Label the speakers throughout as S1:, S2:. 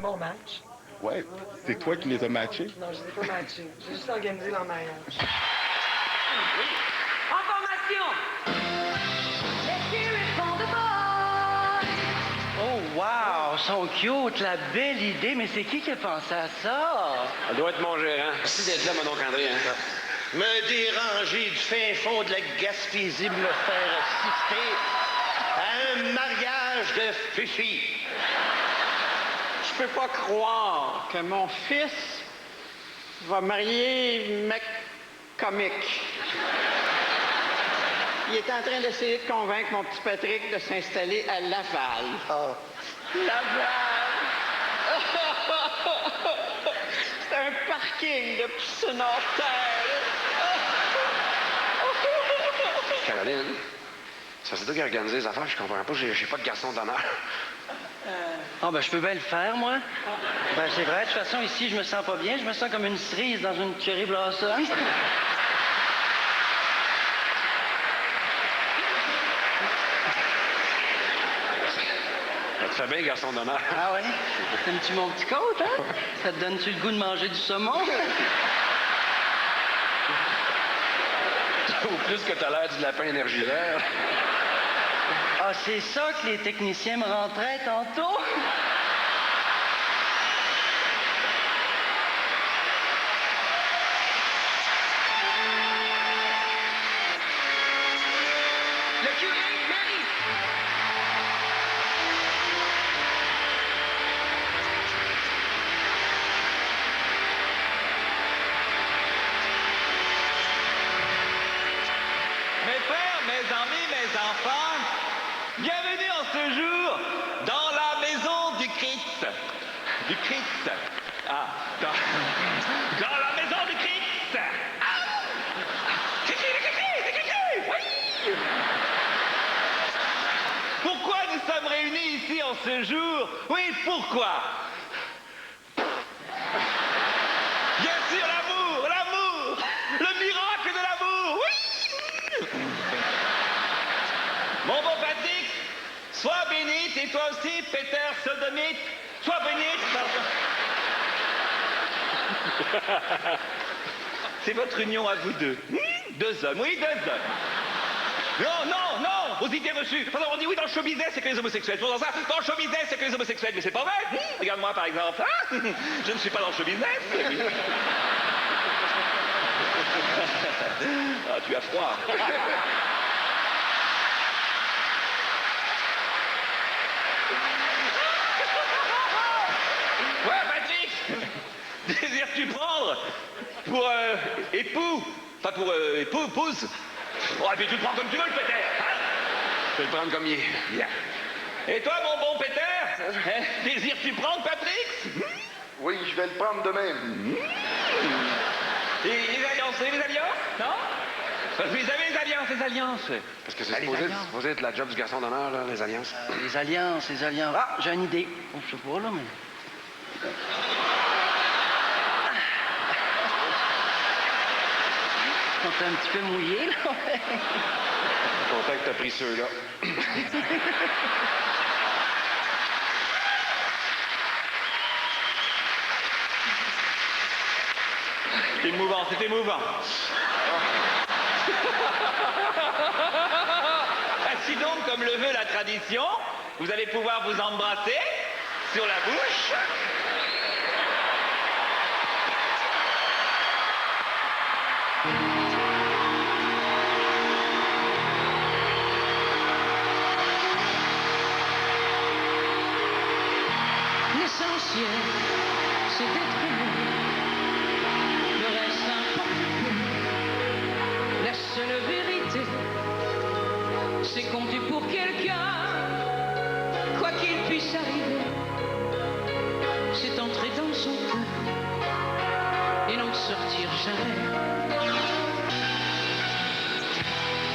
S1: bon match.
S2: Ouais, c'est toi qui les as matchés?
S1: Non, je les ai pas matchés. J'ai juste organisé leur mariage.
S3: En formation! Oh, wow! Sont cute, la belle idée. Mais c'est qui a pensé à ça?
S4: Ça doit être mon gérant. Merci d'être là, mon oncle André. Hein?
S5: Me déranger du fin fond de la Gaspésie, me faire assister à un mariage de Fifi.
S3: Je peux pas croire que mon fils va marier McComic. Il est en train d'essayer de convaincre mon petit Patrick de s'installer à Laval.
S5: Oh.
S3: Laval! C'est un parking de piscine hors terre.
S4: Caroline, ça c'est toi qui as organisé les affaires, je comprends pas, j'ai pas de garçon d'honneur.
S3: Ah, ben, je peux bien le faire, moi. Ben, c'est vrai, de toute façon, ici, je me sens pas bien. Je me sens comme une cerise dans une cherry blossom.
S4: Ça te fait bien, garçon d'honneur.
S3: Ah ouais? T'aimes-tu mon petit côte, hein? Ça te donne-tu le goût de manger du saumon?
S4: Ou plus que t'as l'air du lapin énergivore.
S3: Ah, c'est ça que les techniciens me rentraient tantôt? Le curé, Marie!
S6: Mes frères, mes amis, mes enfants, bienvenue en ce jour dans la maison du Christ. Du Christ. Ah, dans la maison du Christ. Ah! Oui! Pourquoi nous sommes réunis ici en ce jour? Oui, pourquoi? Bien sûr, l'amour, l'amour, le miracle de l'amour, oui! Mon bon Patrick, sois bénite, et toi aussi, Peter Sodomite, sois bénite. C'est votre union à vous deux. Deux hommes, oui, deux hommes. Non, non, non, aux idées reçues. Pardon, on dit oui, dans le show business, c'est que les homosexuels. Pour ça, dans le show business, c'est que les homosexuels. Mais c'est pas vrai. Regarde-moi, par exemple. Ah, je ne suis pas dans le show business. Ah, tu as froid. Ouais, Patrick, désires-tu prendre pour époux, pas pour épouse? Oh, et puis tu le prends comme tu veux, le Peter. Hein?
S4: Je vais le prendre comme il est.
S6: Bien. Et toi, mon bon Peter, hein, désires-tu prendre Patrick?
S2: Oui, je vais le prendre de même.
S6: Et les alliances, non? Vous avez les alliances.
S4: Parce que c'est
S6: Ah, les
S4: supposé être la job du garçon d'honneur, là, les alliances.
S3: Les alliances. Ah, j'ai une idée. Oh, je sais pas, là, mais... On est un petit peu mouillé, là.
S4: Content que t'as pris ceux-là.
S6: C'est émouvant, c'est émouvant. Ainsi donc, comme le veut la tradition, vous allez pouvoir vous embrasser sur la bouche.
S7: L'essentiel, c'est d'être aimé. Le reste importe peu. La seule vérité, c'est compter pour quelqu'un. Quoi qu'il puisse arriver, c'est entrer dans son cœur et n'en sortir jamais.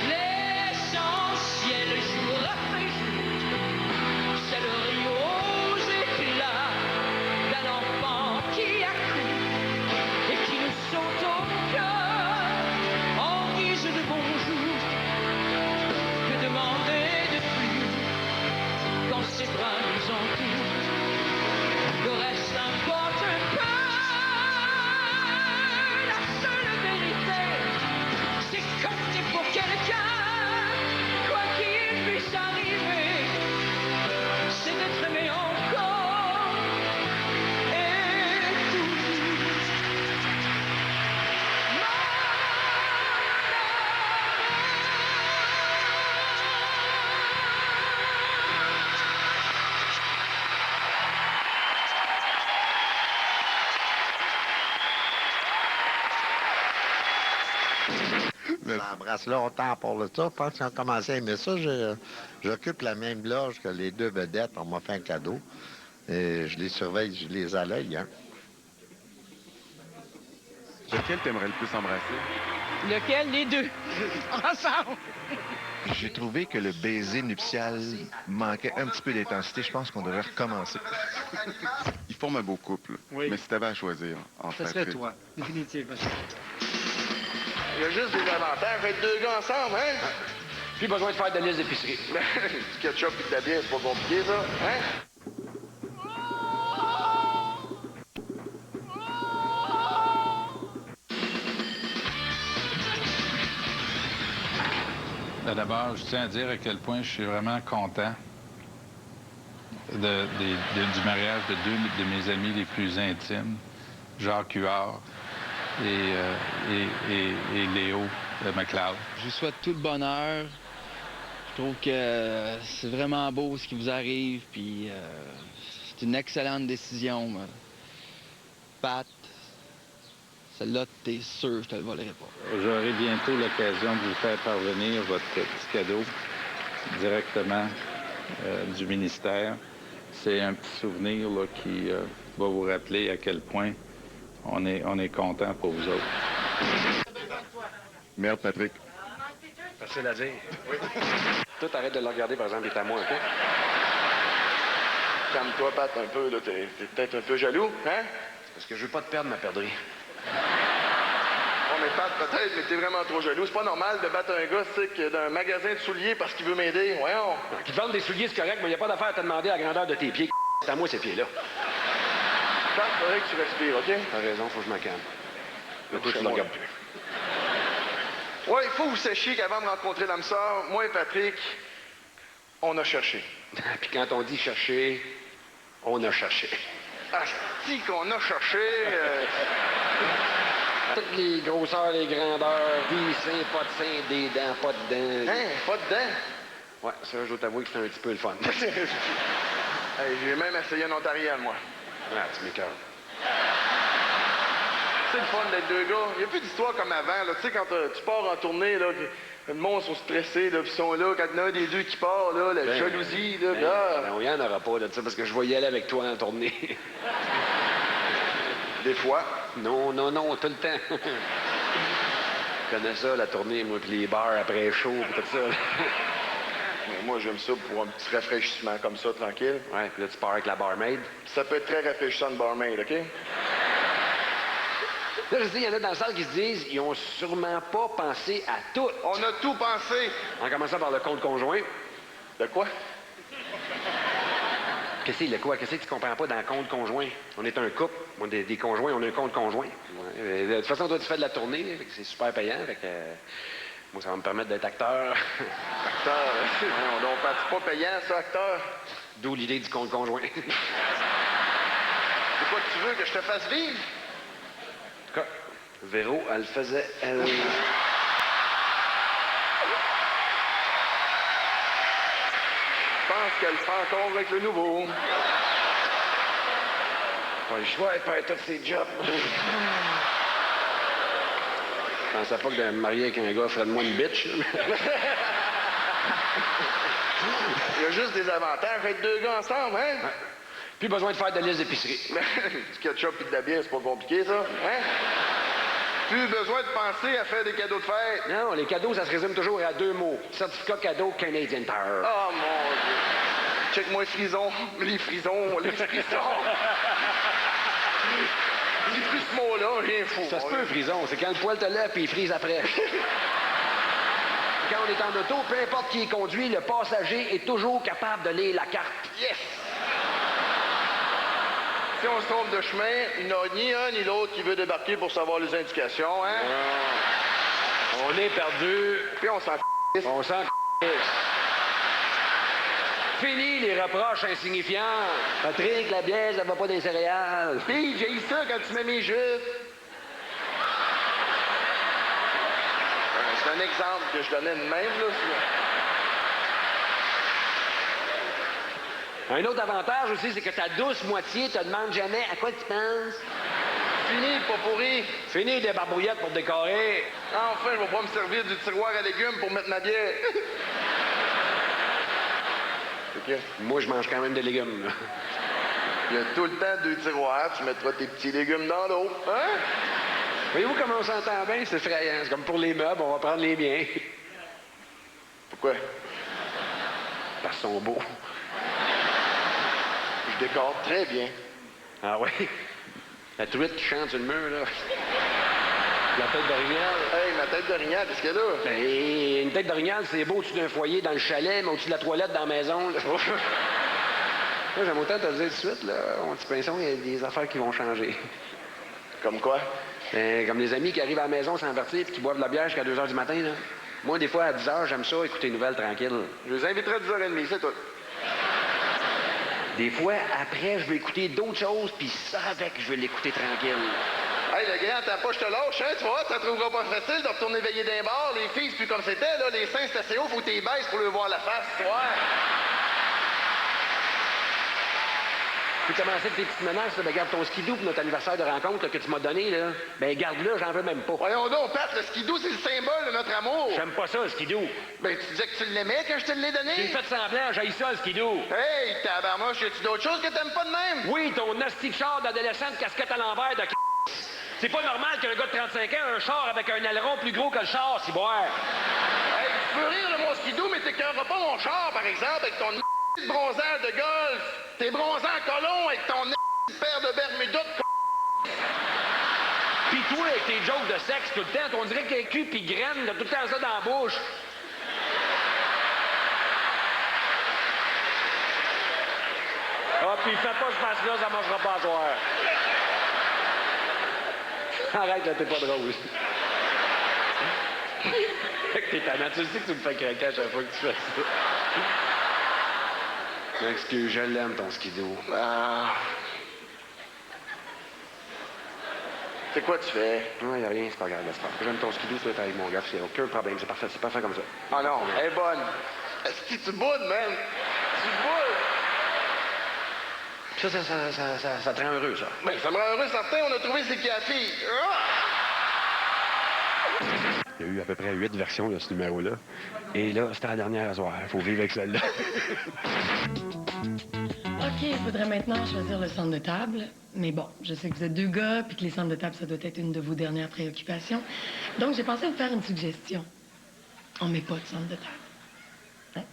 S7: L'essentiel, jour après jour, c'est le rire aux éclats d'un enfant qui accouche et qui nous saute au cœur en guise de bonjour. Que demander de plus quand ses bras nous entourent? Le reste
S8: Ça embrasse longtemps pour le ça. Je pense qu'ils ont commencé à aimer ça. J'occupe la même loge que les deux vedettes. On m'a fait un cadeau. Et je les surveille, je les ai à l'œil. Hein.
S2: Lequel t'aimerais le plus embrasser?
S7: Lequel? Les deux. Ensemble.
S9: J'ai trouvé que le baiser nuptial manquait un petit peu d'intensité. Je pense qu'on devrait recommencer.
S2: Ils forment un beau couple.
S1: Oui.
S2: Mais si t'avais à choisir entre
S1: Ce serait
S2: Patrick-
S1: toi, définitivement.
S5: Il y a juste des avantages d'être deux gars ensemble, hein?
S4: Plus besoin de faire de liste d'épicerie.
S2: Du ketchup et de la bière, c'est pas compliqué, ça.
S5: Hein?
S10: D'abord, je tiens à dire à quel point je suis vraiment content du mariage de deux de mes amis les plus intimes, Jacques Huard et Léo McLeod.
S11: Je vous souhaite tout le bonheur. Je trouve que c'est vraiment beau ce qui vous arrive, puis c'est une excellente décision. Pat, celle-là, t'es sûr, je te le volerai pas.
S10: J'aurai bientôt l'occasion de vous faire parvenir votre petit cadeau directement du ministère. C'est un petit souvenir là, qui va vous rappeler à quel point on est content pour vous autres.
S2: Merde, Patrick.
S4: Facile à dire. Oui. Toi, t'arrêtes de le regarder, par exemple, il est à moi, OK?
S5: Calme-toi, Pat, un peu, là. T'es peut-être un peu jaloux, hein?
S4: Parce que je veux pas te perdre, ma perdrix.
S5: Oh, mais Pat, peut-être, mais t'es vraiment trop jaloux. C'est pas normal de battre un gars, tu sais, d'un magasin de souliers parce qu'il veut m'aider. Voyons.
S4: Qu'ils te vendent des souliers, c'est correct, mais il n'y a pas d'affaire à te demander la grandeur de tes pieds. C'est à moi, ces pieds-là.
S5: Pat, faudrait que tu respires, OK?
S4: T'as raison, faut que je me calme. Mais toi, tu ne
S5: Couche-moi.
S4: regardes plus.
S5: Ouais, il faut vous sachiez qu'avant de rencontrer l'âme sœur, moi et Patrick, on a cherché.
S4: Puis quand on dit chercher, on a cherché.
S5: Asti qu'on a cherché.
S4: Toutes les grosseurs, les grandeurs, des seins, pas de seins, des dents, pas de dents.
S5: Hein? Pas dedans?
S4: Ouais, ça, je dois t'avouer que c'est un petit peu le fun.
S5: Hey, j'ai même essayé un ontarien, moi.
S4: Ah, tu m'écoeures.
S5: C'est le fun d'être deux gars. Il n'y a plus d'histoire comme avant. Là. Tu sais, quand tu pars en tournée, là, le monde sont stressés, là, puis ils sont là. Quand il y en a un des deux qui part, là, la jalousie, là,
S4: Ben, il n'y en aura pas de ça, parce que je vais y aller avec toi en tournée.
S5: Des fois.
S4: Non, tout le temps. Je connais ça, la tournée, moi, puis les bars après chaud, puis tout ça.
S5: Mais moi, j'aime ça pour un petit rafraîchissement comme ça, tranquille.
S4: Ouais, puis là, tu pars avec la barmaid.
S5: Ça peut être très rafraîchissant, de barmaid, OK?
S4: Là, je dis, il y en a dans la salle qui se disent, ils ont sûrement pas pensé à tout.
S5: On a tout pensé.
S4: En commençant par le compte conjoint.
S5: De quoi?
S4: Qu'est-ce que tu comprends pas dans le compte conjoint? On est un couple, on est des conjoints, on a un compte conjoint. Ouais. De toute façon, toi, tu fais de la tournée, fait que c'est super payant. Fait que, moi, ça va me permettre d'être acteur.
S5: Acteur, non, donc, c'est pas payant, ça, acteur.
S4: D'où l'idée du compte conjoint.
S5: C'est quoi que tu veux, que je te fasse vivre?
S4: En tout cas, Véro, elle faisait, elle...
S5: Je pense qu'elle le fait encore avec le nouveau.
S4: Pas le choix, elle perd tous ses jobs. Je pensais pas que de me marier avec un gars ferait de moi une bitch.
S5: Il y a juste des avantages d'être deux gars ensemble, hein?
S4: Ouais. Plus besoin de faire de liste d'épicerie.
S2: Du ketchup et de la bière, c'est pas compliqué, ça.
S5: Hein? Plus besoin de penser à faire des cadeaux de fête.
S4: Non, les cadeaux, ça se résume toujours à deux mots. Certificat cadeau Canadian Tire.
S5: Oh, mon Dieu. Check-moi les frisons. Les frisons, les frisons. J'ai plus ce mot-là, rien fou.
S4: Ça se peut, frison. C'est quand le poil te lève puis il frise après. Quand on est en auto, peu importe qui conduit, le passager est toujours capable de lire la carte.
S5: Yes! Si on se trompe de chemin, il n'y a ni un ni l'autre qui veut débarquer pour savoir les indications, hein?
S4: On est perdu.
S5: Puis on s'en
S4: On s'en Fini les reproches insignifiants. Patrick, la bière, ça va pas des céréales.
S5: Puis j'ai eu ça quand tu mets mes jupes. C'est un exemple que je donnais de même, là.
S4: Un autre avantage aussi, c'est que ta douce moitié te demande jamais à quoi tu penses.
S2: fini, pas pourri.
S4: Fini des barbouillettes pour décorer.
S2: Enfin, je vais pouvoir me servir du tiroir à légumes pour mettre ma bière. OK.
S4: Moi, je mange quand même des légumes, là.
S2: Il y a tout le temps 2 tiroirs, tu mettras tes petits légumes dans l'eau. Hein?
S4: Voyez-vous comment on s'entend bien? C'est effrayant. C'est comme pour les meubles, on va prendre les miens.
S2: Pourquoi?
S4: Parce qu'ils sont beaux.
S2: Je décore très bien.
S4: Ah oui? La truite qui chante sur le mur, là. La tête d'orignal.
S2: Hey, ma tête d'orignal, qu'est-ce qu'il y a là?
S4: Ben, une tête d'orignal, c'est beau au-dessus d'un foyer dans le chalet, mais au-dessus de la toilette dans la maison, là. Moi, j'aime autant te le dire tout de suite, là. Mon petit pinceau, il y a des affaires qui vont changer.
S2: Comme quoi?
S4: Ben, comme les amis qui arrivent à la maison sans avertir puis qui boivent de la bière jusqu'à 2 h du matin, là. Moi, des fois, à 10 h, j'aime ça, écouter les nouvelles tranquilles.
S2: Je les inviterai à 10h30, c'est tout.
S4: Des fois, après, je veux écouter d'autres choses, puis ça avec, je veux l'écouter tranquille.
S2: Hey, le grand, t'as pas, je te lâche, hein, tu vois, ça trouveras pas facile de retourner veiller d'un bar. Les filles, c'est plus comme c'était, là. Les seins, c'est assez haut, faut que t'es baisses pour leur voir la face, tu vois.
S4: Tu commencer tes petites menaces, là, ben garde ton skidoo pour notre anniversaire de rencontre là, que tu m'as donné, là. Ben garde-le, j'en veux même pas.
S2: Voyons donc, Pat, le skidoo, c'est le symbole de notre amour.
S4: J'aime pas ça, le skidoo.
S2: Ben, tu disais que tu l'aimais quand je te l'ai donné.
S4: J'ai fait semblant, j'haïs ça, le skidoo.
S2: Hey, tabarnouche, y a-tu d'autres choses que t'aimes pas de même?
S4: Oui, ton asti de char d'adolescent de casquette à l'envers de C'est pas normal qu'un gars de 35 ans ait un char avec un aileron plus gros que le char, si boire.
S2: Hey, tu peux rire de mon skidoo, mais t'écœureras pas mon char, par exemple, avec ton de bronzage de golf. T'es bronzé en colon avec ton paire de Bermuda de
S4: Pis toi, avec tes jokes de sexe tout le temps, on dirait que t'es cul pis graine, t'as tout le temps ça dans la bouche. Ah, pis fais pas ce passe-là, ça marchera pas à soir. Arrête, là, t'es pas drôle. T'es tannant, tu sais que tu me fais craquer à chaque fois que tu fais ça. Excuse, je l'aime, ton skidoo.
S2: Ah. C'est quoi tu fais?
S4: Non, y a rien, c'est pas grave, c'est pas grave. J'aime ton skidoo, tu es avec mon gars, c'est aucun problème, c'est parfait comme ça.
S2: Ah non, elle est bonne. Est-ce que tu boudes, man? Tu boudes?
S4: Ça te rend heureux, ça.
S2: Ben, ça me rend heureux, certain, on a trouvé c'est qui la fille. Ah!
S4: Il y a eu à peu près 8 versions de ce numéro-là. Et là, c'était la dernière à soir. Il faut vivre avec celle-là.
S12: OK, il faudrait maintenant choisir le centre de table. Mais bon, je sais que vous êtes 2 gars, puis que les centres de table, ça doit être une de vos dernières préoccupations. Donc, j'ai pensé vous faire une suggestion. On met pas de centre de table. Hein?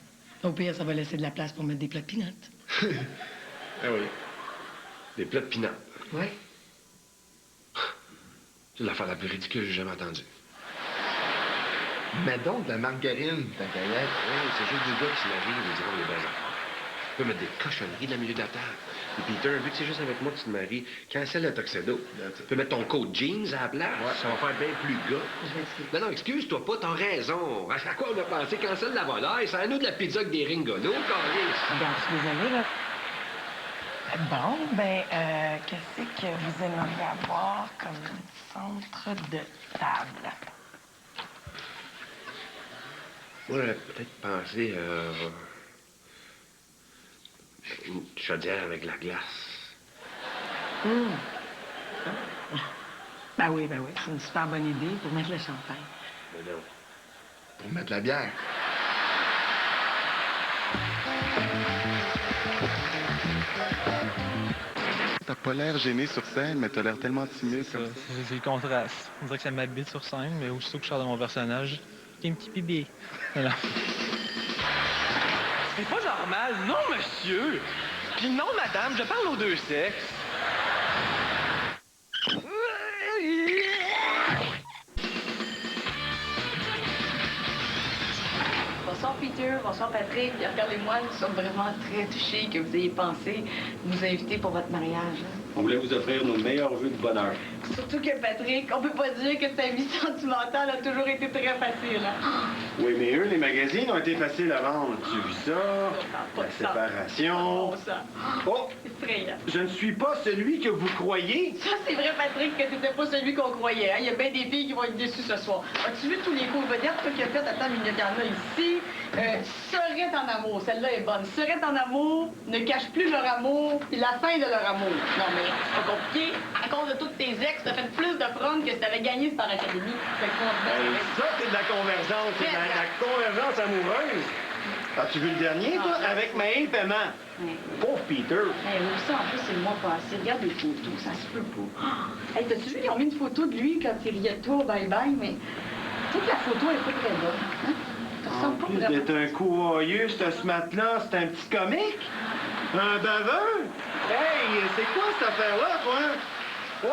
S12: Au pire, ça va laisser de la place pour mettre des plats de peanuts.
S4: Ah oui. Des plats de peanuts.
S12: Oui.
S4: C'est l'affaire la plus ridicule que j'ai jamais entendue.
S9: Mais donc, de la margarine, ta caillette.
S4: Oui, c'est juste des gars qui se marient, ils diront les belles affaires. Tu peux mettre des cochonneries dans le milieu de la table. Et Peter, vu que c'est juste avec moi que tu te maries, cancelle le tuxedo. Tu peux mettre ton coat jeans à la place. Ouais. Ça va faire bien plus gars.
S12: Je vais expliquer.
S4: Non, excuse-toi pas, t'as raison. À quoi on a pensé? Cancelle la volaille. C'est à nous de la pizza avec des ringolos, carré.
S12: Regarde, je suis désolée, là. Bon, ben, qu'est-ce que vous aimeriez avoir comme centre de table?
S4: Moi, j'aurais peut-être pensé une chaudière avec de la glace.
S12: Ben oui, c'est une super bonne idée pour mettre le champagne.
S4: Mais non.
S9: Pour mettre la bière.
S13: T'as pas l'air gêné sur scène, mais t'as l'air tellement timide comme ça.
S14: C'est le contraste. On dirait que ça m'habite sur scène, mais aussitôt que je sors de mon personnage, j'ai un petit bébé. Voilà.
S6: C'est pas normal, non, monsieur! Puis non, madame, je parle aux 2 sexes.
S12: Bonsoir Peter, bonsoir Patrick. Regardez-moi, nous sommes vraiment très touchés que vous ayez pensé nous inviter pour votre mariage.
S15: On voulait vous offrir nos meilleurs vœux de bonheur.
S12: Surtout que Patrick, on peut pas dire que sa vie sentimentale a toujours été très facile. Hein?
S15: Oui, mais eux, les magazines ont été faciles à vendre. Tu as vu ça? La séparation. Oh!
S12: Effrayant.
S15: Je ne suis pas celui que vous croyez.
S12: Ça, c'est vrai, Patrick, que t'étais pas celui qu'on croyait. Hein? Il y a bien des filles qui vont être déçues ce soir. As-tu vu tous les cours vedettes toi, qui a fait? Attends, il y en a ici. Serait en amour. Celle-là est bonne. Serait en amour, ne cache plus leur amour, puis la fin de leur amour. Non, mais c'est pas compliqué.
S16: à cause de toutes tes ex, t'as fait plus de prom que si t'avais gagné Star Academy. Fait que
S15: Ça, c'est de la convergence. C'est de la convergence amoureuse. As-tu vu le dernier, toi? Avec Maël Paiement. Pauvre Peter.
S16: Hey, oui, ça, en plus, c'est le mois passé. Regarde les photos, ça se peut pas. Oh! Hey, t'as-tu vu, ils ont mis une photo de lui quand il riait de toi, bye-bye, mais toute la photo est pas très bonne. Hein? Ça ressemble pas
S15: En plus
S16: vraiment.
S15: d'être un courroyeux, ce mat-là, c'est un petit comique. Un baveux. Hey, c'est quoi cette affaire-là, toi? Oh!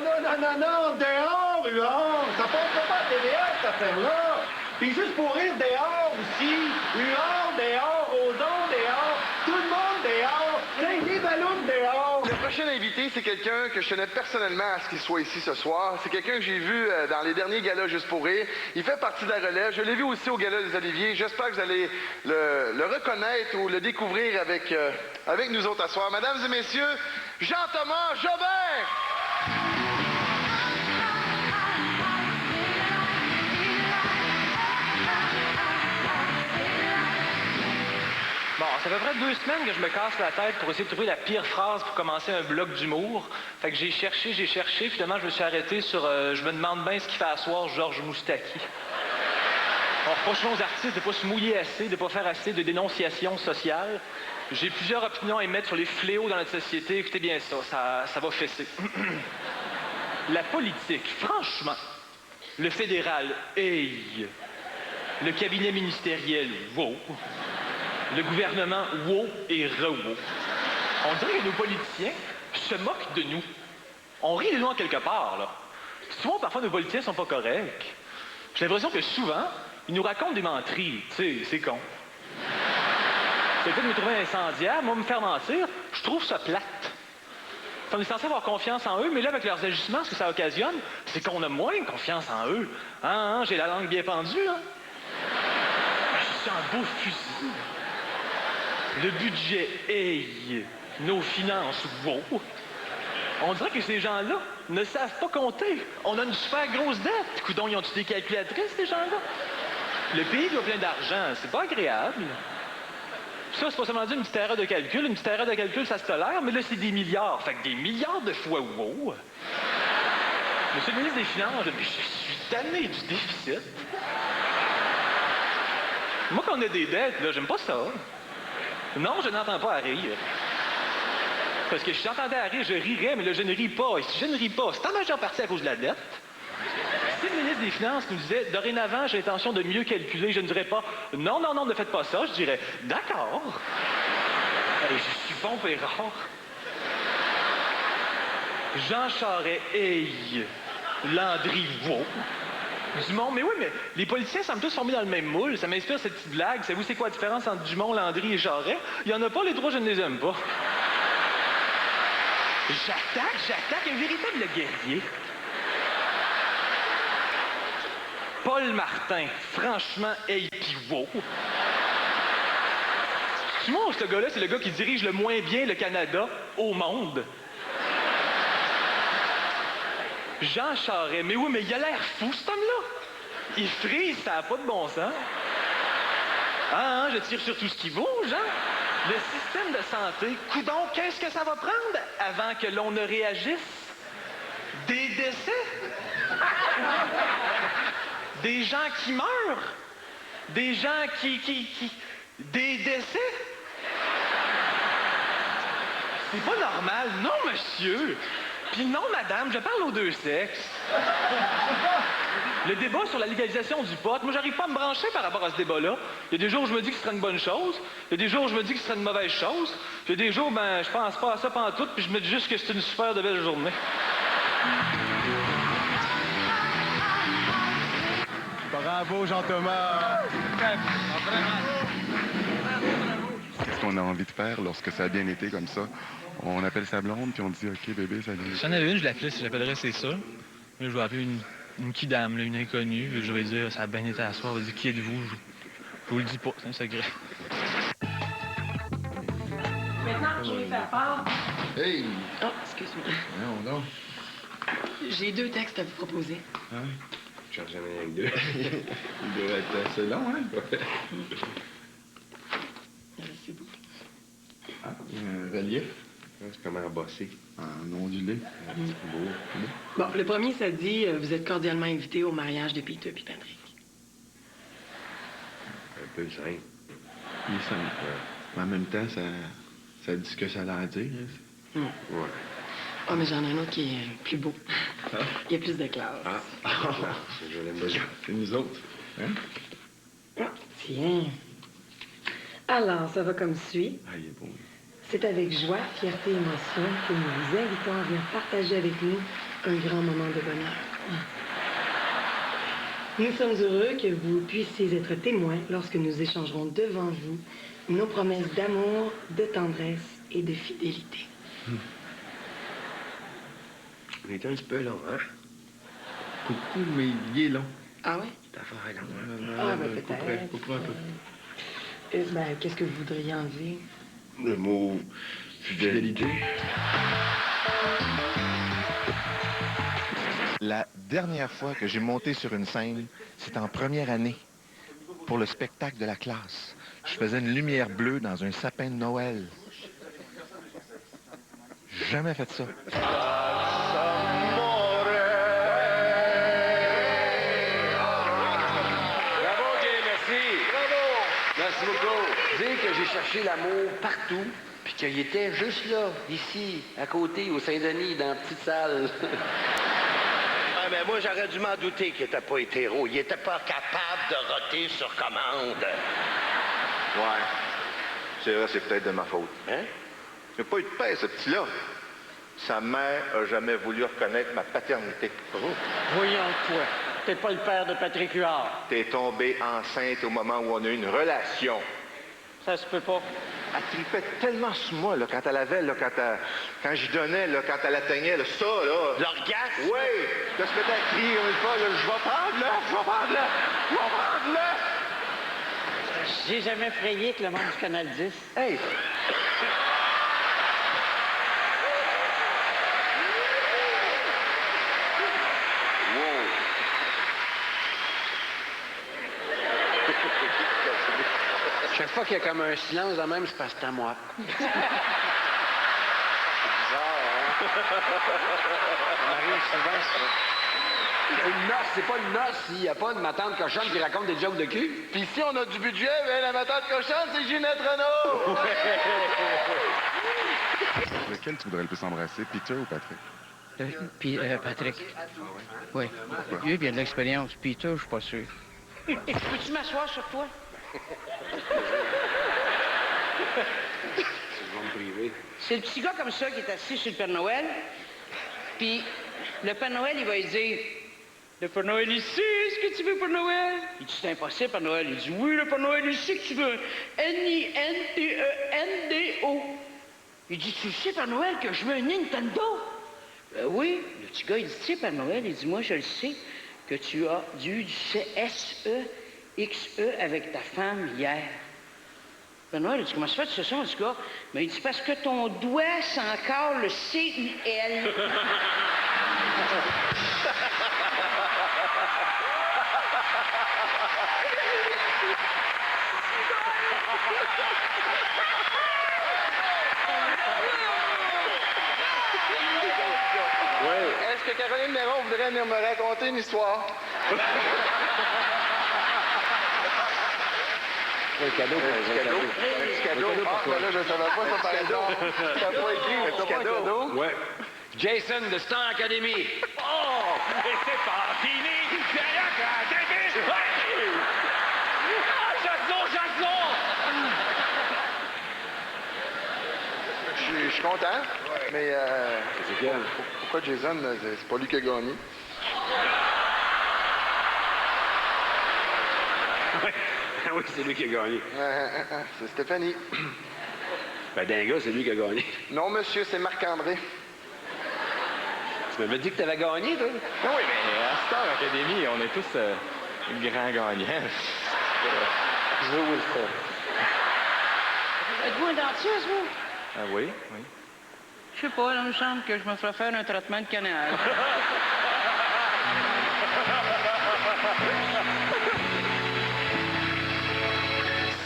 S15: Non, dehors, Huard! Ça passe pas à TVA, cette affaire-là! Puis juste pour rire, dehors aussi! Huard, dehors, Roson, dehors! Tout le monde dehors! Tiens, des ballons dehors!
S2: Le prochain invité, c'est quelqu'un que je tenais personnellement à ce qu'il soit ici ce soir. C'est quelqu'un que j'ai vu dans les derniers galas Juste pour rire. Il fait partie de la relève. Je l'ai vu aussi au gala des Oliviers. J'espère que vous allez le reconnaître ou le découvrir avec nous autres à soir. Mesdames et messieurs, Jean-Thomas Jobert!
S17: Bon, ça fait à peu près 2 semaines que je me casse la tête pour essayer de trouver la pire phrase pour commencer un bloc d'humour. Fait que j'ai cherché, finalement je me suis arrêté sur je me demande bien ce qu'il fait à soir Georges Moustaki. On reproche aux artistes de ne pas se mouiller assez, de ne pas faire assez de dénonciation sociale. J'ai plusieurs opinions à émettre sur les fléaux dans notre société. Écoutez bien ça va fesser. La politique, franchement. Le fédéral, hey. Le cabinet ministériel, wow. Le gouvernement, wow et re-wow. On dirait que nos politiciens se moquent de nous. On rit de nous en quelque part, là. Souvent, parfois, nos politiciens sont pas corrects. J'ai l'impression que souvent, ils nous racontent des menteries. Tu sais, c'est con. C'est peut-être me trouver incendiaire, moi, me faire mentir, je trouve ça plate. On est censé avoir confiance en eux, mais là, avec leurs agissements, ce que ça occasionne, c'est qu'on a moins confiance en eux. Hein, j'ai la langue bien pendue, hein? Je suis un beau fusil. Le budget, hey, nos finances, wow. On dirait que ces gens-là ne savent pas compter. On a une super grosse dette. Coudon, ils ont-tu des calculatrices, ces gens-là? Le pays doit plein d'argent, c'est pas agréable. Ça, c'est pas seulement dire une petite erreur de calcul. Une petite erreur de calcul, ça se tolère, mais là, c'est des milliards. Fait que des milliards de fois wow. Monsieur le ministre des Finances, je suis tanné du déficit. Moi, quand on a des dettes, là, j'aime pas ça. Non, je n'entends pas à rire. Parce que si j'entendais à rire, je rirais, mais là, je ne ris pas. Et si je ne ris pas, c'est en majeure partie à cause de la dette. Si le ministre des Finances nous disait « Dorénavant, j'ai l'intention de mieux calculer », je ne dirais pas « Non, ne faites pas ça », je dirais « D'accord. » Je suis bon et rare. Jean Charest, hey. Landry, wow. Dumont, mais oui, mais les politiciens semblent tous formés dans le même moule. Ça m'inspire cette petite blague. Savez-vous c'est quoi la différence entre Dumont, Landry et Charest? Il y en a pas, les trois, je ne les aime pas. J'attaque, un véritable guerrier. Paul Martin, franchement, hey, pis wow. Dumont, ce gars-là, c'est le gars qui dirige le moins bien le Canada au monde. Jean Charest, mais oui, mais il a l'air fou, cet homme-là. Il frise, ça n'a pas de bon sens. Je tire sur tout ce qui bouge, hein? Le système de santé, coudonc, qu'est-ce que ça va prendre avant que l'on ne réagisse? Des décès? Des gens qui meurent? Des gens Des décès? C'est pas normal, non, monsieur! Puis non, madame, je parle aux deux sexes. Le débat sur la légalisation du pot, moi, j'arrive pas à me brancher par rapport à ce débat-là. Il y a des jours où je me dis que ce serait une bonne chose. Il y a des jours où je me dis que ce serait une mauvaise chose. Puis il y a des jours, je pense pas à ça pantoute, puis je me dis juste que c'est une super de belle journée.
S13: Bravo, Jean-Thomas! Qu'est-ce qu'on a envie de faire lorsque ça a bien été comme ça? On appelle sa blonde, puis on dit « OK, bébé, ça vient. »
S14: Si j'en avais une, je l'appellerais c'est ça. Là, je vais appeler une kidam, là, une inconnue. Je vais dire « Ça a bien été à soir. » Elle va dire « Qui êtes-vous? » Je vous le dis pas, c'est un secret.
S12: Maintenant, je vais faire part.
S4: Hey!
S12: Oh, excuse-moi.
S4: Non, non.
S12: J'ai 2 textes à vous proposer.
S4: Ah oui? Je cherche jamais avec 2. Il doit être assez long, hein?
S12: C'est beau.
S4: Ah, un relief. C'est comment bosser.
S13: En ondulé. Beau.
S12: Bon, le premier, ça dit vous êtes cordialement invités au mariage de Peter et Patrick.
S4: Un peu simple.
S13: Il est simple. Mais en même temps, ça dit ce que ça a l'air à dire.
S12: Hmm.
S4: Ouais.
S12: Ah, mais j'en ai un autre qui est plus beau. Il y a plus de classe.
S4: Je l'aime bien.
S13: C'est nous autres. Hein?
S12: Tiens. Alors, ça va comme suit.
S13: Ah, il est beau.
S12: C'est avec joie, fierté et émotion que nous vous invitons à venir partager avec nous un grand moment de bonheur. Nous sommes heureux que vous puissiez être témoins lorsque nous échangerons devant vous nos promesses d'amour, de tendresse et de fidélité.
S4: On est un petit peu long, hein?
S13: Coucou, mais il est long.
S12: Ah ouais?
S4: Ta affaire est longue.
S12: Ah, ben peut-être.
S13: Couperai un peu.
S12: Ben, qu'est-ce que vous voudriez enlever?
S13: Le mot fidélité.
S9: La dernière fois que j'ai monté sur une scène, c'était en première année, pour le spectacle de la classe. Je faisais une lumière bleue dans un sapin de Noël. J'ai jamais fait ça.
S5: Bravo, Jay, merci. Bravo. Merci beaucoup. Dire que j'ai cherché l'amour partout, puis qu'il était juste là, ici, à côté, au Saint-Denis, dans la petite salle. Ah, mais moi, j'aurais dû m'en douter qu'il était pas hétéro. Il était pas capable de roter sur commande.
S9: Ouais. C'est vrai, c'est peut-être de ma faute.
S5: Hein?
S9: Il n'a pas eu de paix, ce petit-là. Sa mère a jamais voulu reconnaître ma paternité.
S5: Voyons toi. T'es pas le père de Patrick Huard.
S9: T'es tombée enceinte au moment où on a eu une relation.
S5: Ça se peut pas.
S9: Elle tripait tellement sur moi, là, quand elle avait, là, quand j'y donnais, là, quand elle atteignait, là, ça, là.
S5: L'orgasme?
S9: Oui! Là, je me mettais à crier comme une folle, là, je vais prendre-le, je vais prendre-le, je vais prendre-le!
S5: J'ai jamais frayé avec le monde du Canal 10.
S9: Hey!
S5: Chaque fois qu'il y a comme un silence de même, c'est parce que c'est à moi. C'est bizarre, hein? Ça m'arrive souvent, ça. Une noce, c'est pas une noce s'il n'y a pas une matante cochonne qui raconte des jokes de cul.
S2: Puis si on a du budget, ben la matante cochonne, c'est Ginette Renault!
S13: Lequel tu voudrais le plus embrasser, Peter ou Patrick?
S3: Patrick. Oui. Lui, il a de l'expérience. Peter, je suis pas sûr.
S5: Peux-tu m'asseoir sur toi? C'est le petit gars comme ça qui est assis sur le Père Noël. Puis le Père Noël, il va lui dire: le Père Noël, il sait ce que tu veux pour Noël. Il dit: c'est impossible, Père Noël. Il dit: oui, le Père Noël, il sait que tu veux Nintendo. Il dit: tu sais, Père Noël, que je veux un Nintendo? Oui. Le petit gars, il dit: tu sais, Père Noël, il dit: moi, je le sais que tu as du CSE-XE avec ta femme hier. Père Noël, il dit: comment ça fait, tu sais ça, du gars? Mais il dit: parce que ton doigt, c'est encore le CIL.
S2: Oui. Est-ce que Caroline Néron voudrait venir me raconter une histoire?
S5: Un cadeau.
S2: Un petit cadeau. Ah, ben là, je savais pas ça, par exemple. T'as pas écrit, mais t'as pas un cadeau?
S5: Ouais. Jason de Star Academy.
S6: Oh! Et c'est pas fini! C'est l'Académie! Ouais! Ah, Jason!
S2: Je suis content, mais pourquoi Jason, c'est pas lui qui a gagné?
S5: Oui, c'est lui qui a gagné.
S2: C'est Stéphanie.
S5: Ben, d'un gars, c'est lui qui a gagné.
S2: Non, monsieur, c'est Marc-André.
S5: Tu m'avais dit que t'avais gagné, toi?
S14: Oui, mais à Star Academy, on est tous grands gagnants.
S5: Je veux Wilfred. Êtes-vous un dentiste, vous?
S14: Ah oui, oui.
S5: Je sais pas, là, il me semble que je me ferais faire un traitement de canal.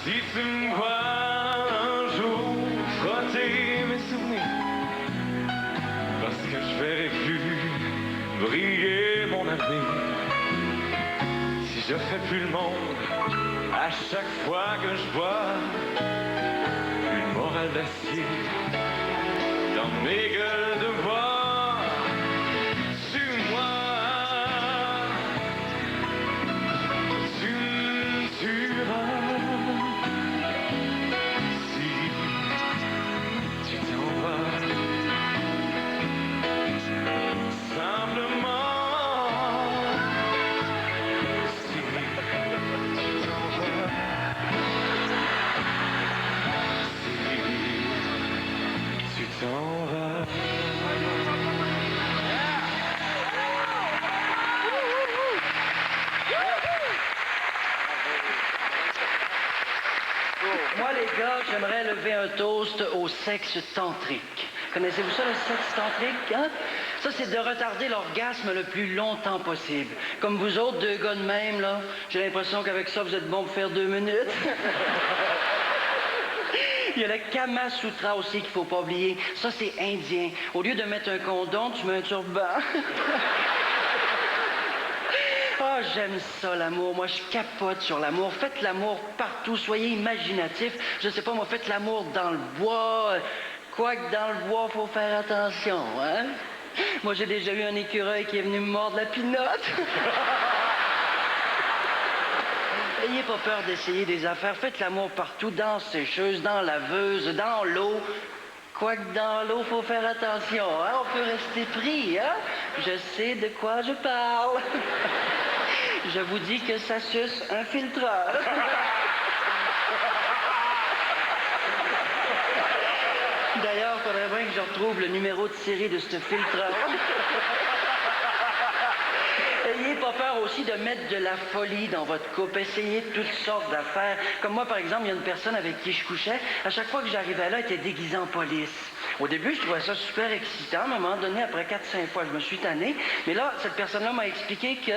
S6: Si tu me vois un jour frotter mes souvenirs briller mon avenir. Si je fais plus le monde à chaque fois que je vois une morale d'acier dans mes gueules de bois, sur moi, tu me tueras si tu t'en vas. Simplement, si tu t'en vas, si tu t'en vas.
S3: Moi, les gars, j'aimerais lever un toast au sexe tantrique. Connaissez-vous ça, le sexe tantrique, hein? Ça, c'est de retarder l'orgasme le plus longtemps possible. Comme vous autres, deux gars de même, là, j'ai l'impression qu'avec ça, vous êtes bons pour faire 2 minutes. Il y a le Kama Sutra aussi qu'il faut pas oublier. Ça, c'est indien. Au lieu de mettre un condom, tu mets un turban. Ah, j'aime ça, l'amour. Moi, je capote sur l'amour. Faites l'amour partout. Soyez imaginatifs. Je sais pas, moi, faites l'amour dans le bois. Quoique dans le bois, faut faire attention, hein? Moi, j'ai déjà eu un écureuil qui est venu me mordre la pinotte. Ayez pas peur d'essayer des affaires. Faites l'amour partout, dans sécheuse, dans laveuse, dans l'eau. Quoique dans l'eau, faut faire attention, hein? On peut rester pris, hein? Je sais de quoi je parle. Je vous dis que ça suce un filtreur. D'ailleurs, il faudrait bien que je retrouve le numéro de série de ce filtreur. Ayez pas peur aussi de mettre de la folie dans votre couple. Essayez toutes sortes d'affaires. Comme moi, par exemple, il y a une personne avec qui je couchais. À chaque fois que j'arrivais là, elle était déguisée en police. Au début, je trouvais ça super excitant. À un moment donné, après 4-5 fois, je me suis tanné. Mais là, cette personne-là m'a expliqué que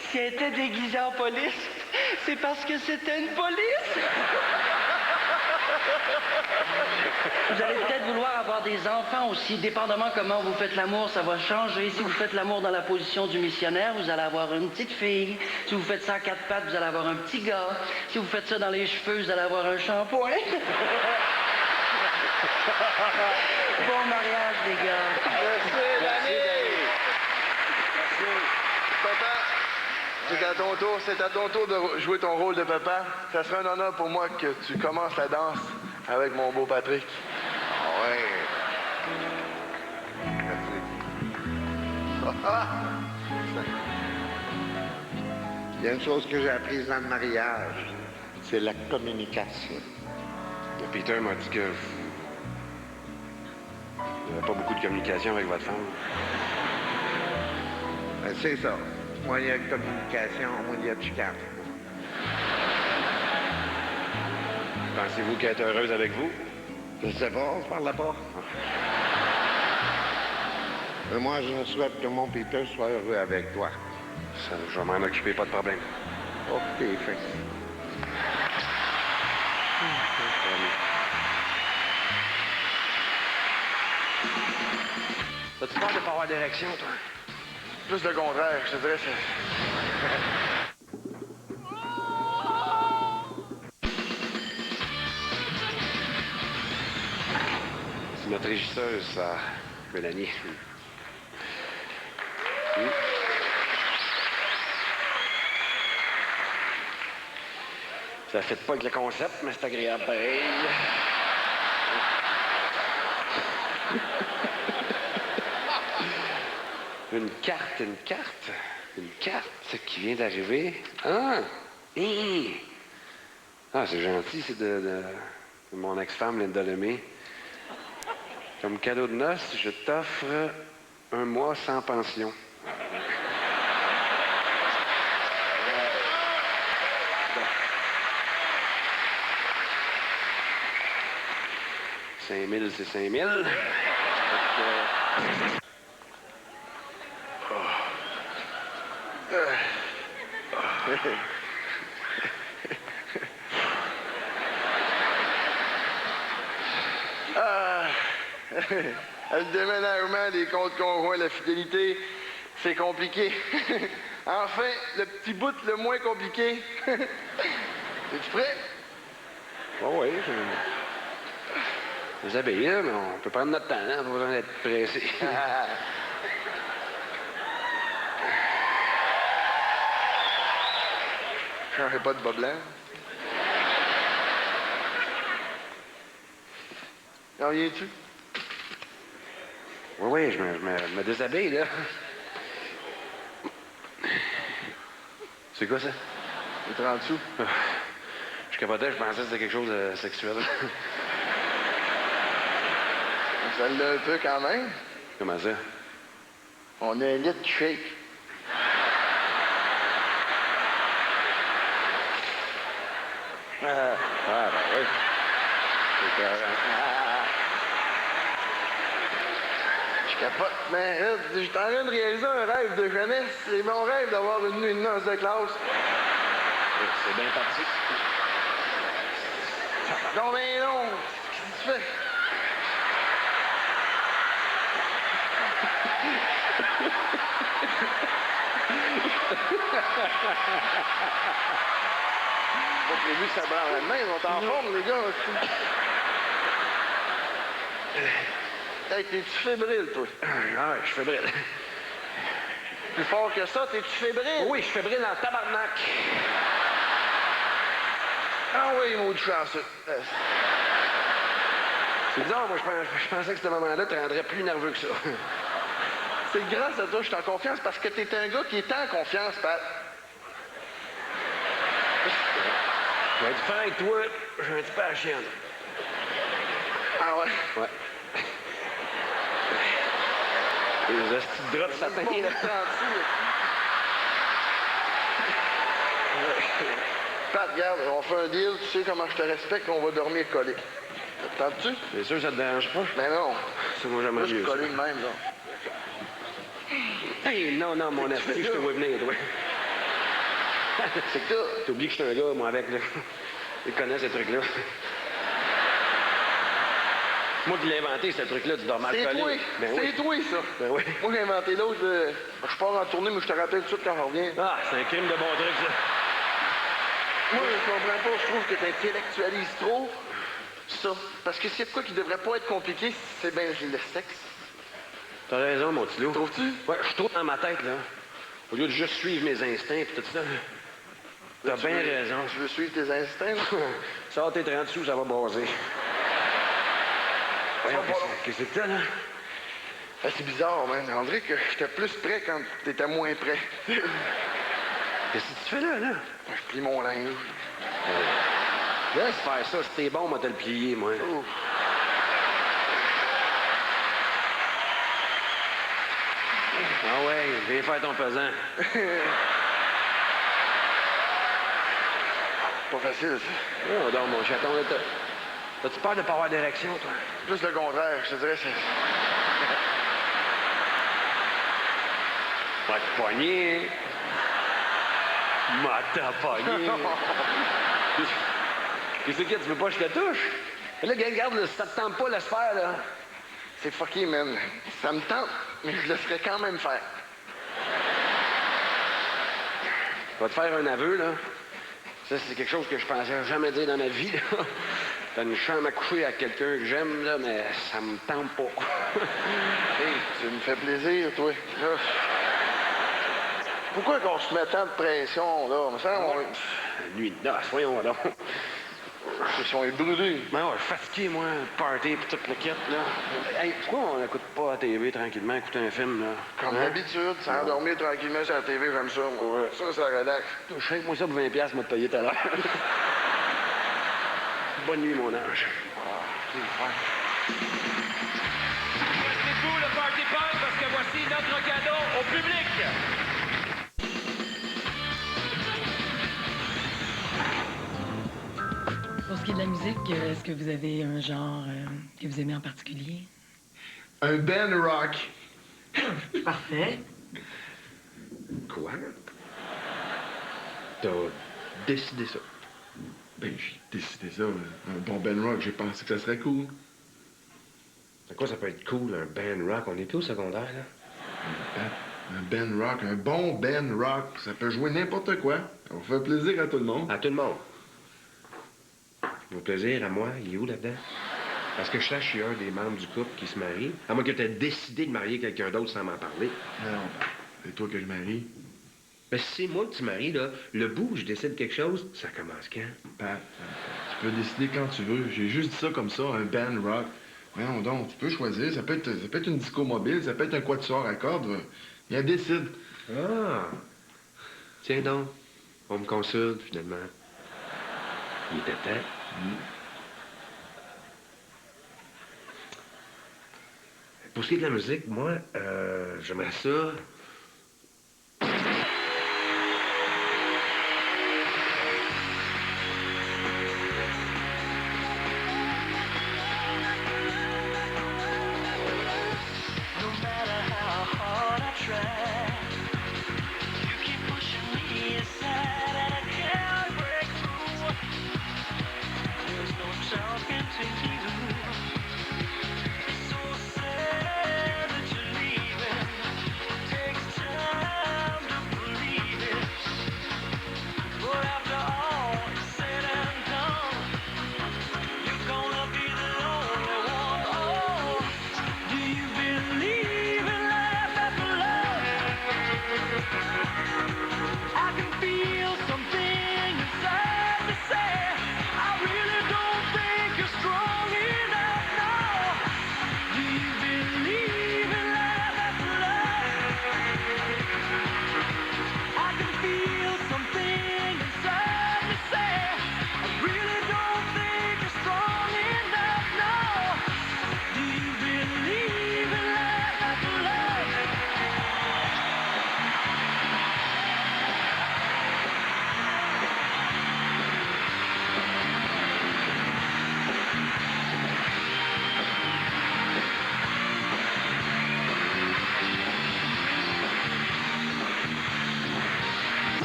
S3: si elle était déguisée en police, c'est parce que c'était une police. Vous allez peut-être vouloir avoir des enfants aussi. Dépendamment comment vous faites l'amour, ça va changer. Si vous faites l'amour dans la position du missionnaire, vous allez avoir une petite fille. Si vous faites ça à 4 pattes, vous allez avoir un petit gars. Si vous faites ça dans les cheveux, vous allez avoir un shampoing. Bon mariage, les gars.
S2: Merci, Danny. Merci. Papa, c'est à ton tour de jouer ton rôle de papa. Ça serait un honneur pour moi que tu commences la danse avec mon beau Patrick. Ah ouais. Merci.
S8: Il y a une chose que j'ai apprise dans le mariage, c'est la communication.
S4: Peter m'a dit que vous n'avez pas beaucoup de communication avec votre femme.
S8: Ben, c'est ça. Moins il y a de communication, moins il y a de chicane.
S4: Pensez-vous qu'elle est heureuse avec vous?
S8: Je sais pas, on se parle pas. Mais moi, je souhaite que mon Peter soit heureux avec toi.
S4: Ça, je vais m'en occuper, pas de problème.
S8: OK, fait.
S4: T'as-tu peur de pas avoir d'érection, toi?
S2: Plus le contraire, je te dirais.
S4: C'est notre régisseuse, ça, Mélanie. Ça fait pas avec le concept, mais c'est agréable pareil. Une carte qui vient d'arriver. Ah! Ah, c'est gentil, c'est de mon ex-femme, Linda Lemay. Comme cadeau de noces, je t'offre 1 mois sans pension. 5 000, c'est 5 000.
S2: Le déménagement, des comptes conjoints, la fidélité, C'est compliqué. Enfin, le petit bout le moins compliqué. Es-tu prêt?
S5: Oui, je les habille, là, mais on peut prendre notre temps, hein, pas besoin d'être pressé.
S2: Je n'aurai pas de bas blanc. En viens-tu?
S5: Oui, je me déshabille, là. C'est quoi ça?
S2: C'est 30 sous.
S5: Je capotais, je pensais que c'était quelque chose de sexuel.
S2: Ça l'a un peu quand même.
S5: Comment ça?
S2: On a un lit qui shake.
S5: Ben oui. C'est carré.
S2: Je capote, mais là, j'étais en train de réaliser un rêve de jeunesse. C'est mon rêve d'avoir une nuit de noces de classe.
S5: C'est bien parti.
S2: Non, mais non! Qu'est-ce que tu fais? Pas prévu que ça barre de même, on est en forme, les gars. Hey, t'es-tu fébrile, toi?
S5: Ah ouais, je suis fébrile.
S2: Plus fort que ça, t'es-tu fébrile?
S5: Oui, je suis fébrile en tabarnak.
S2: Ah oui, maudit chanceux.
S5: C'est bizarre, moi, je pensais que ce moment-là te rendrait plus nerveux que ça.
S2: C'est grâce à toi que je suis en confiance parce que t'es un gars qui est en confiance, Pat.
S5: Je vais être franc avec toi, j'ai un petit peu à la chienne.
S2: Ah ouais?
S5: Ouais. Les hosties de draps de satin, là.
S2: Pat, regarde, on fait un deal, tu sais comment je te respecte, on va dormir collé. T'entends-tu?
S5: C'est sûr que ça te dérange pas?
S2: Ben non.
S5: C'est moi, j'aimerais
S2: Moi, je
S5: mieux
S2: suis
S5: ça.
S2: collé de même, là.
S5: Hey, non, mon esprit, je te vois venir, toi.
S2: C'est que toi.
S5: T'oublies que je suis un gars, moi, avec, là. Ils connaissent ces trucs-là. Moi qui l'ai inventé, ce truc-là, tu dors mal collé.
S2: C'est toi.
S5: Ben oui.
S2: C'est toi, ça.
S5: Ben oui.
S2: Moi, j'ai inventé l'autre. Je pars en tournée, mais je te rappelle tout de suite quand je reviens.
S5: Ah, c'est un crime de bon truc, ça.
S2: Moi, je comprends pas. Je trouve que t'intellectualises trop ça. Parce que s'il y a de quoi qui devrait pas être compliqué, c'est bien le sexe.
S5: T'as raison, mon petit loup.
S2: Trouves-tu?
S5: Ouais, je suis trop dans ma tête, là. Au lieu de juste suivre mes instincts et tout ça. T'as bien raison.
S2: Tu veux suivre tes instincts?
S5: Sors tes 30 sous, ça va brasser. Voyons, qu'est-ce que t'as, là?
S2: Ah, c'est bizarre, man. On dirait que j'étais plus prêt quand t'étais moins prêt.
S5: Qu'est-ce que tu fais là, là?
S2: Je plie mon linge.
S5: Laisse faire ça. Si t'es bon, moi, te le plier, moi.
S2: Ouf.
S5: Ah ouais, viens faire ton pesant.
S2: Pas facile, ça.
S5: Oh, donc, mon chaton, là, t'as-tu peur de pas avoir d'érection, toi?
S2: Plus le contraire, je te dirais, c'est...
S5: Va te pogner. M'a t'as pogné. Qu'est-ce que tu veux pas que je te touche? Là, regarde, là, si ça te tente pas, laisse faire, là.
S2: C'est fucké, man. Ça me tente, mais je le ferais quand même faire.
S5: Je vais te faire un aveu, là. Ça, c'est quelque chose que je pensais jamais dire dans ma vie, là. T'as une chambre à coucher à quelqu'un que j'aime, là, mais ça me tente pas.
S2: Hey, tu me fais plaisir, toi. Là, pourquoi qu'on se met tant de pression, là? Me semble,
S5: Nuit de noces, voyons donc.
S2: on est brûlés.
S5: Ben ouais, je suis fatigué, moi, le party pis tout le kit, là. Hey, pourquoi on n'écoute pas la TV tranquillement, écouter un film, là?
S2: Comme d'habitude, s'endormir tranquillement sur la TV, j'aime ça, moi.
S5: Ouais.
S2: Ça relaxe.
S5: Je sais que moi ça pour 20$, moi, te payer tout à l'heure. Bonne nuit, mon ange.
S7: Restez-vous le party punk parce que voici notre cadeau au public.
S12: Pour ce qui est de la musique, est-ce que vous avez un genre que vous aimez en particulier?
S2: Un band rock.
S12: Parfait.
S4: Quoi? T'as décidé ça?
S13: Ben, j'ai décidé ça. Un bon Ben Rock, j'ai pensé que ça serait cool.
S4: À quoi ça peut être cool, un band rock? On était au secondaire, là?
S13: Un Ben Rock, un bon Ben Rock. Ça peut jouer n'importe quoi. Ça va faire plaisir à tout le monde.
S4: À tout le monde. Mon plaisir à moi, il est où là-dedans? Parce que je sache, je suis un des membres du couple qui se marie. À moins que tu aies décidé de marier quelqu'un d'autre sans m'en parler.
S13: Non, c'est toi que je marie.
S4: Mais si c'est moi que tu maries, là, le bout où je décide quelque chose, ça commence quand?
S13: Pat, tu peux décider quand tu veux. J'ai juste dit ça comme ça, un Ben Rock. Voyons donc, tu peux choisir. Ça peut être une disco mobile, ça peut être un quatuor à cordes. Viens, décide.
S4: Ah! Tiens donc, on me consulte, finalement. Il était temps. Pour ce qui est de la musique, moi, j'aimerais ça...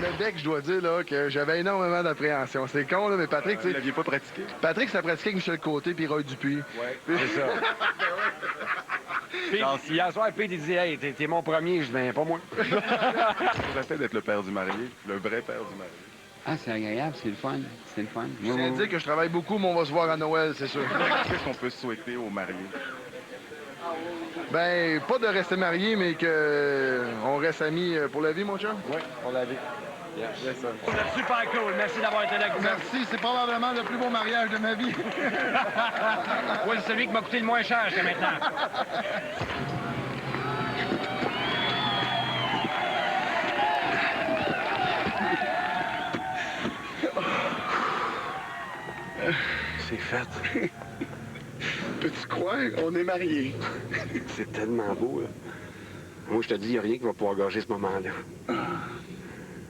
S2: Le bec, je dois dire là, que j'avais énormément d'appréhension. C'est con, là, mais Patrick, tu sais.
S13: Vous l'aviez pas pratiqué?
S2: Patrick, ça pratiqué avec Michel Côté puis Roy Dupuis.
S5: Ouais, c'est ça. Puis, si hier soir, Pete, il dit, hey, t'es mon premier, je dis, ben, pas moi.
S13: Ça peut d'être le père du marié, le vrai père du marié.
S5: Ah, c'est agréable, c'est le fun. C'est le fun.
S2: Je tiens à dire que je travaille beaucoup, mais on va se voir à Noël, c'est sûr.
S13: Qu'est-ce qu'on peut souhaiter aux mariés?
S2: Ben, pas de rester marié, mais que on reste amis pour la vie, mon chum.
S5: Oui, pour la vie.
S2: Yes, sir.
S5: C'est super cool. Merci d'avoir été là avec nous.
S2: Merci, c'est probablement le plus beau mariage de ma vie.
S5: Oui, c'est celui qui m'a coûté le moins cher jusqu'à maintenant.
S2: C'est fait. Peux-tu croire? On est mariés.
S4: C'est tellement beau, là. Moi, je te dis, il n'y a rien qui va pouvoir gâcher ce moment-là.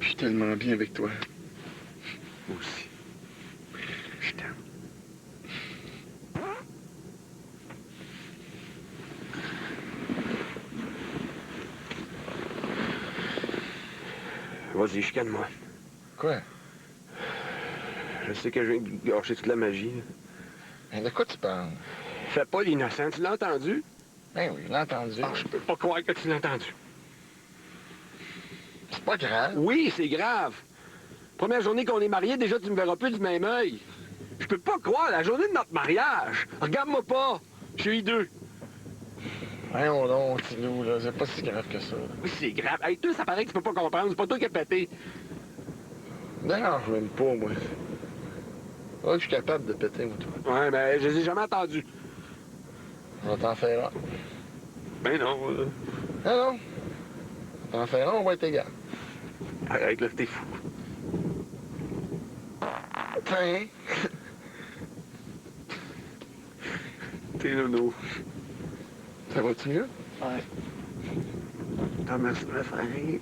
S2: Je suis tellement bien avec toi.
S4: Moi aussi. Je t'aime. Vas-y, chicane-moi.
S2: Quoi?
S4: Je sais que je viens de gâcher toute la magie.
S2: Mais de quoi tu parles?
S4: Fais pas l'innocent, tu l'as entendu?
S2: Ben oui, je l'ai entendu.
S4: Ah, je peux pas croire que tu l'as entendu.
S2: C'est pas grave.
S4: Oui, c'est grave. Première journée qu'on est mariés, déjà tu me verras plus du même œil. Je peux pas croire, la journée de notre mariage. Regarde-moi pas. Je suis hideux.
S2: Voyons donc, Tilou, là, c'est pas si grave que ça.
S4: Oui, c'est grave. Hey, toi, ça paraît que tu peux pas comprendre. C'est pas toi qui as pété.
S2: Dérange même pas, moi. Ouais, je suis capable de péter, moi, toi.
S4: Ouais, mais je les ai jamais entendus.
S2: On va t'en faire un.
S4: Ben non.
S2: Ah non. On va t'en faire un, on va être égal.
S4: Arrête, là, t'es fou.
S2: Tiens.
S4: T'es nono.
S2: Ça va-tu mieux?
S4: Ouais. Comment ça va faire?